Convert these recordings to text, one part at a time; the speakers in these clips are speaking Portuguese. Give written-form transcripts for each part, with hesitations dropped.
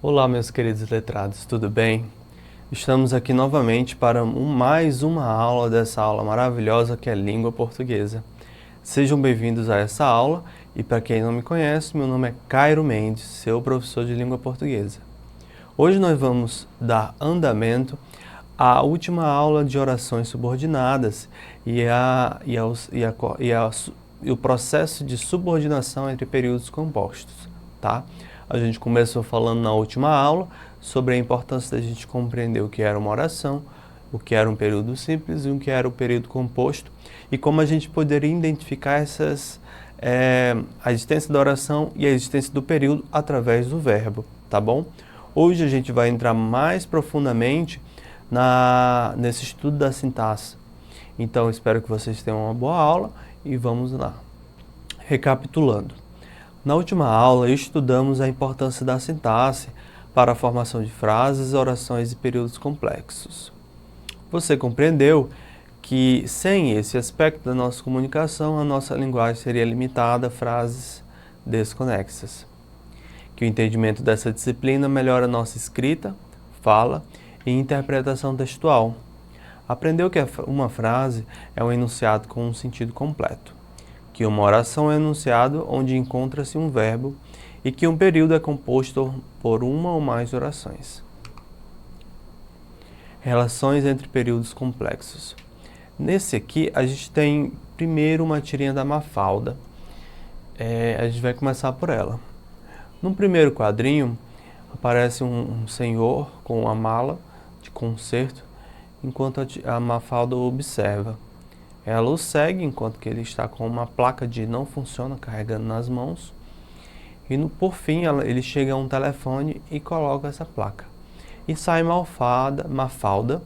Olá, meus queridos letrados, tudo bem? Estamos aqui novamente para mais uma aula dessa aula maravilhosa que é língua portuguesa. Sejam bem-vindos a essa aula e para quem não me conhece, meu nome é Cairo Mendes, seu professor de língua portuguesa. Hoje nós vamos dar andamento à última aula de orações subordinadas e o processo de subordinação entre períodos compostos, tá? A gente começou falando na última aula sobre a importância da gente compreender o que era uma oração, o que era um período simples e o que era o período composto e como a gente poderia identificar a existência da oração e a existência do período através do verbo, tá bom? Hoje a gente vai entrar mais profundamente nesse estudo da sintaxe. Então espero que vocês tenham uma boa aula e vamos lá. Recapitulando. Na última aula, estudamos a importância da sintaxe para a formação de frases, orações e períodos complexos. Você compreendeu que, sem esse aspecto da nossa comunicação, a nossa linguagem seria limitada a frases desconexas. Que o entendimento dessa disciplina melhora nossa escrita, fala e interpretação textual. Aprendeu que uma frase é um enunciado com um sentido completo, que uma oração é um enunciado onde encontra-se um verbo e que um período é composto por uma ou mais orações. Relações entre períodos complexos. Nesse aqui, a gente tem primeiro uma tirinha da Mafalda. A gente vai começar por ela. No primeiro quadrinho, aparece um senhor com uma mala de concerto, enquanto a Mafalda o observa. Ela o segue enquanto que ele está com uma placa de não funciona carregando nas mãos. E por fim ele chega a um telefone e coloca essa placa. E sai Mafalda,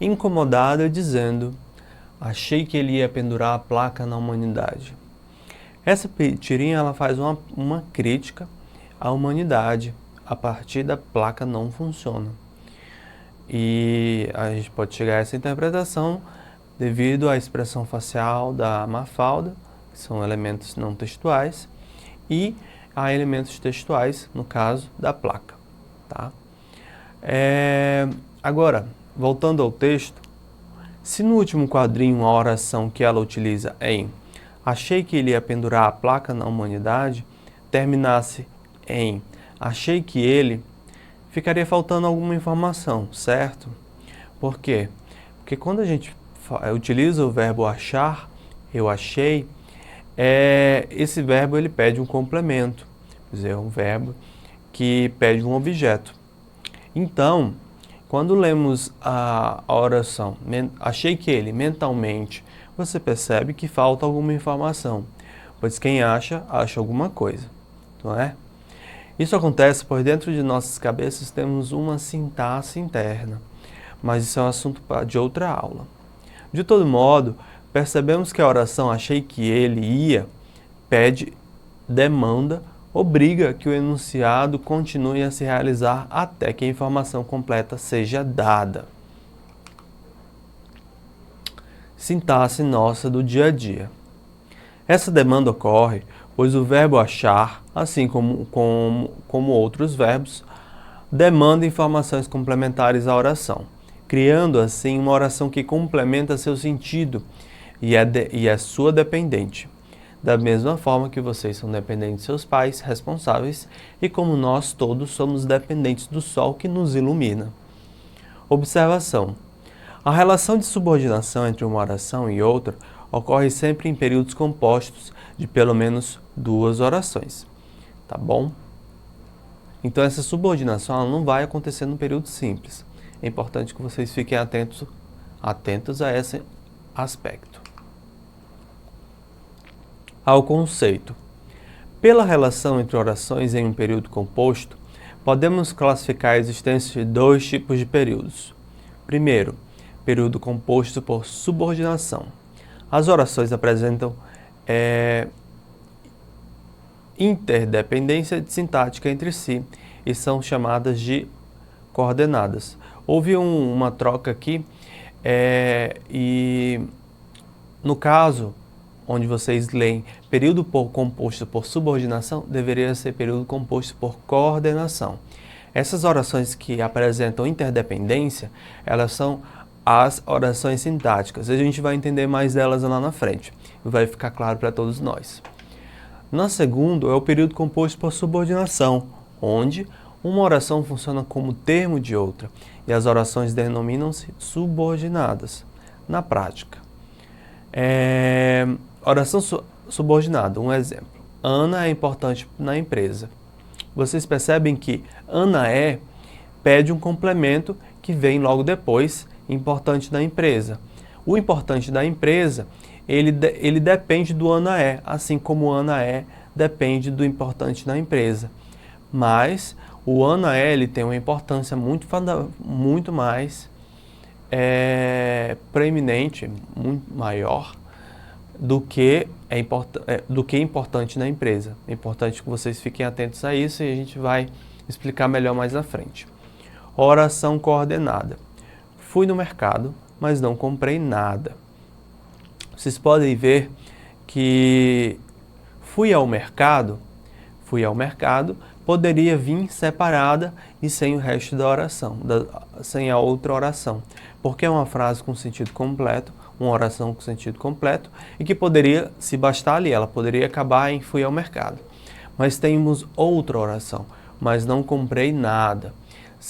incomodada, dizendo: achei que ele ia pendurar a placa na humanidade. Essa tirinha ela faz uma crítica à humanidade a partir da placa não funciona. E a gente pode chegar a essa interpretação devido à expressão facial da Mafalda, que são elementos não textuais, e a elementos textuais, no caso da placa. Tá? Agora, voltando ao texto, se no último quadrinho a oração que ela utiliza em achei que ele ia pendurar a placa na humanidade, terminasse em achei que ele, ficaria faltando alguma informação, certo? Por quê? Porque quando a gente utiliza o verbo achar, eu achei, esse verbo ele pede um complemento, quer dizer, um verbo que pede um objeto. Então, quando lemos a oração, achei que ele, mentalmente, você percebe que falta alguma informação, pois quem acha, acha alguma coisa, não é? Isso acontece pois dentro de nossas cabeças temos uma sintaxe interna, mas isso é um assunto de outra aula. De todo modo, percebemos que a oração achei que ele ia, pede, demanda, obriga que o enunciado continue a se realizar até que a informação completa seja dada. Sintaxe nossa do dia a dia. Essa demanda ocorre pois o verbo achar, assim como outros verbos, demanda informações complementares à oração, criando assim uma oração que complementa seu sentido e é sua dependente. Da mesma forma que vocês são dependentes de seus pais responsáveis e como nós todos somos dependentes do sol que nos ilumina. Observação. A relação de subordinação entre uma oração e outra ocorre sempre em períodos compostos de pelo menos duas orações, tá bom? Então essa subordinação ela não vai acontecer no período simples. É importante que vocês fiquem atentos a esse aspecto. Ao conceito. Pela relação entre orações em um período composto, podemos classificar a existência de dois tipos de períodos. Primeiro, período composto por subordinação. As orações apresentam interdependência sintática entre si e são chamadas de coordenadas. Houve uma troca aqui e no caso onde vocês leem período composto por subordinação, deveria ser período composto por coordenação. Essas orações que apresentam interdependência, elas são as orações sintáticas. A gente vai entender mais delas lá na frente e vai ficar claro para todos nós. Na segunda é o período composto por subordinação, onde uma oração funciona como termo de outra e as orações denominam-se subordinadas. Na prática, oração subordinada, um exemplo. Ana é importante na empresa. Vocês percebem que Ana pede um complemento que vem logo depois, importante da empresa. O importante da empresa, ele depende do Ana assim como Ana depende do importante da empresa. Mas o Ana ele tem uma importância muito mais preeminente, muito maior do que importante na empresa. É importante que vocês fiquem atentos a isso e a gente vai explicar melhor mais à frente. Oração coordenada. Fui no mercado, mas não comprei nada. Vocês podem ver que fui ao mercado, poderia vir separada e sem o resto da oração, sem a outra oração, porque é uma frase com sentido completo, uma oração com sentido completo e que poderia se bastar ali, ela poderia acabar em fui ao mercado. Mas temos outra oração, mas não comprei nada.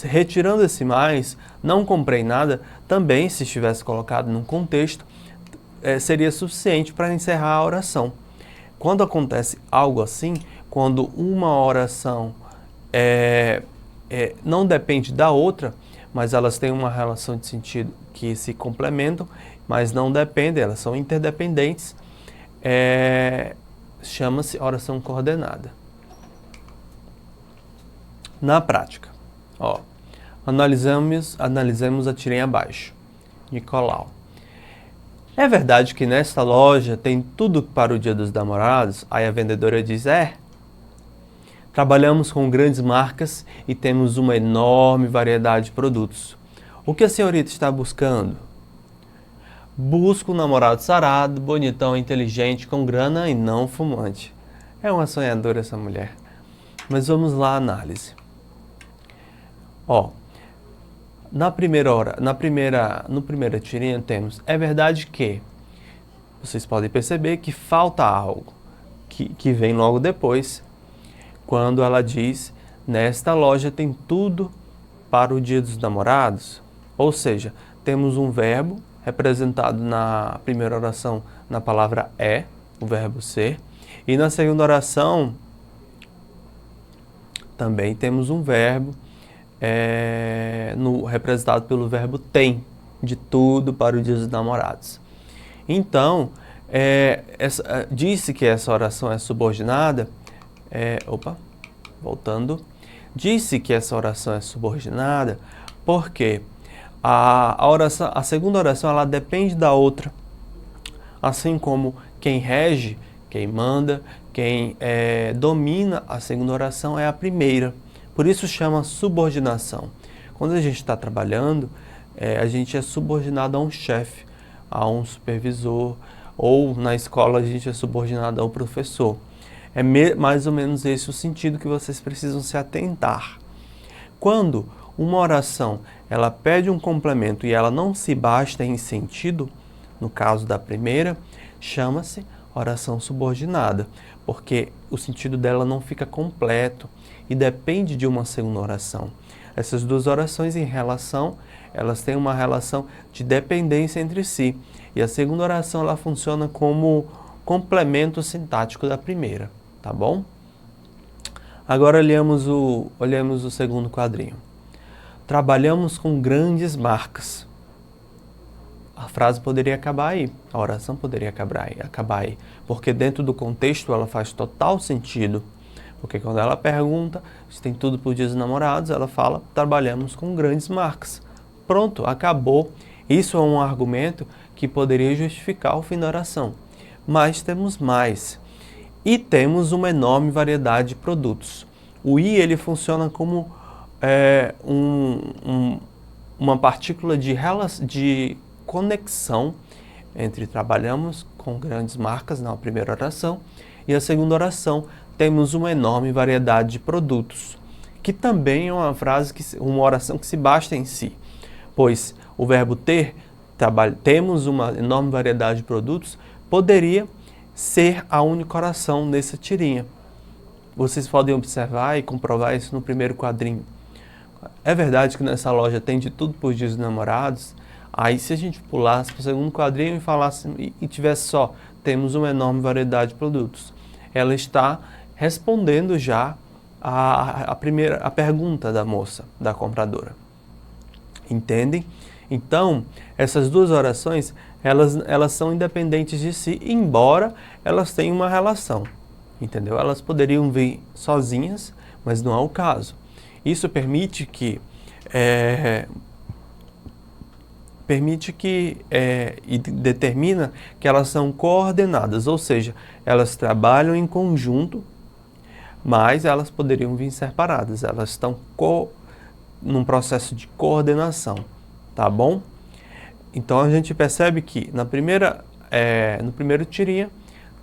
Retirando esse mais, não comprei nada, também se estivesse colocado num contexto, seria suficiente para encerrar a oração. Quando acontece algo assim, quando uma oração não depende da outra, mas elas têm uma relação de sentido que se complementam, mas não dependem, elas são interdependentes, chama-se oração coordenada. Na prática, analisemos a tirinha abaixo. Nicolau. É verdade que nesta loja tem tudo para o Dia dos Namorados? Aí a vendedora diz, Trabalhamos com grandes marcas e temos uma enorme variedade de produtos. O que a senhorita está buscando? Busco um namorado sarado, bonitão, inteligente, com grana e não fumante. É uma sonhadora essa mulher. Mas vamos lá à análise. No primeira tirinha temos, é verdade que, vocês podem perceber que falta algo, que vem logo depois, quando ela diz, nesta loja tem tudo para o Dia dos Namorados. Ou seja, temos um verbo representado na primeira oração na palavra o verbo ser, e na segunda oração também temos um verbo representado pelo verbo tem, de tudo para o Dia dos Namorados. Então, disse que essa oração é subordinada, disse que essa oração é subordinada porque a segunda oração ela depende da outra, assim como quem rege, quem manda, quem domina a segunda oração é a primeira. Por isso chama subordinação. Quando a gente está trabalhando, a gente é subordinado a um chefe, a um supervisor, ou na escola a gente é subordinado ao professor. É mais ou menos esse o sentido que vocês precisam se atentar. Quando uma oração ela pede um complemento e ela não se basta em sentido, no caso da primeira, chama-se oração subordinada, porque o sentido dela não fica completo e depende de uma segunda oração. Essas duas orações elas têm uma relação de dependência entre si, e a segunda oração ela funciona como complemento sintático da primeira, tá bom? Agora olhamos o segundo quadrinho. Trabalhamos com grandes marcas. A frase poderia acabar aí, a oração poderia acabar aí, porque dentro do contexto ela faz total sentido. Porque quando ela pergunta se tem tudo para o Dia dos Namorados, ela fala, trabalhamos com grandes marcas. Pronto, acabou. Isso é um argumento que poderia justificar o fim da oração. Mas temos mais. E temos uma enorme variedade de produtos. O i ele funciona como uma partícula de conexão entre trabalhamos com grandes marcas na primeira oração e a segunda oração temos uma enorme variedade de produtos, que também é uma oração que se basta em si, pois o verbo ter, temos uma enorme variedade de produtos, poderia ser a única oração nessa tirinha. Vocês podem observar e comprovar isso no primeiro quadrinho. É verdade que nessa loja tem de tudo por Dia dos Namorados. Aí se a gente pulasse para o segundo quadrinho e falasse e tivesse só, temos uma enorme variedade de produtos, ela está respondendo já a pergunta da moça, da compradora. Entendem? Então, essas duas orações, elas são independentes de si, embora elas tenham uma relação. Entendeu? Elas poderiam vir sozinhas, mas não é o caso. Isso permite que e determina que elas são coordenadas, ou seja, elas trabalham em conjunto, mas elas poderiam vir separadas, elas estão num processo de coordenação, tá bom? Então a gente percebe que no primeiro tirinha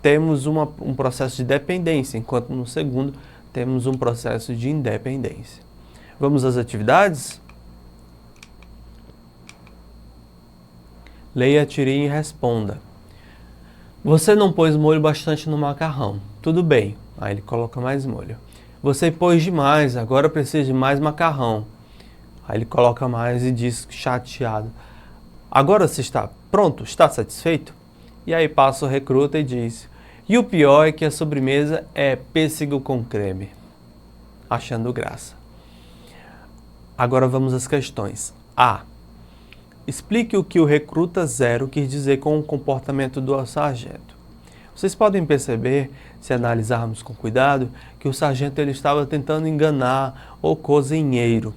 temos um processo de dependência, enquanto no segundo temos um processo de independência. Vamos às atividades? Leia a tirinha e responda. Você não pôs molho bastante no macarrão. Tudo bem. Aí ele coloca mais molho. Você pôs demais, agora precisa de mais macarrão. Aí ele coloca mais e diz chateado. Agora você está pronto? Está satisfeito? E aí passa o recruta e diz, e o pior é que a sobremesa é pêssego com creme. Achando graça. Agora vamos às questões. A. Explique o que o recruta 0 quis dizer com o comportamento do sargento. Vocês podem perceber, se analisarmos com cuidado, que o sargento ele estava tentando enganar o cozinheiro,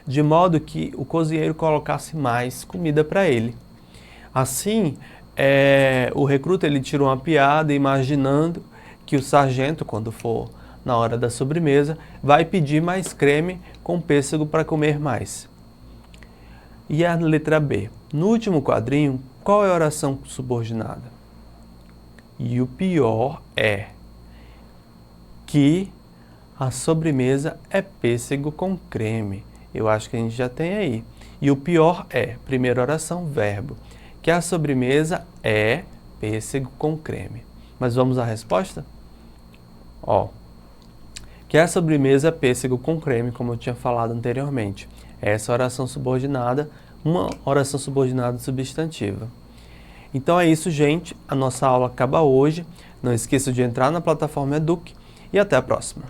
de modo que o cozinheiro colocasse mais comida para ele. Assim, o recruta ele tirou uma piada imaginando que o sargento, quando for na hora da sobremesa, vai pedir mais creme com pêssego para comer mais. E a letra B. No último quadrinho, qual é a oração subordinada? E o pior é que a sobremesa é pêssego com creme. Eu acho que a gente já tem aí. E o pior é, primeira oração, verbo, que a sobremesa é pêssego com creme. Mas vamos à resposta? Que a sobremesa é pêssego com creme, como eu tinha falado anteriormente. Essa oração subordinada, uma oração subordinada substantiva. Então é isso, gente. A nossa aula acaba hoje. Não esqueça de entrar na plataforma Eduque e até a próxima.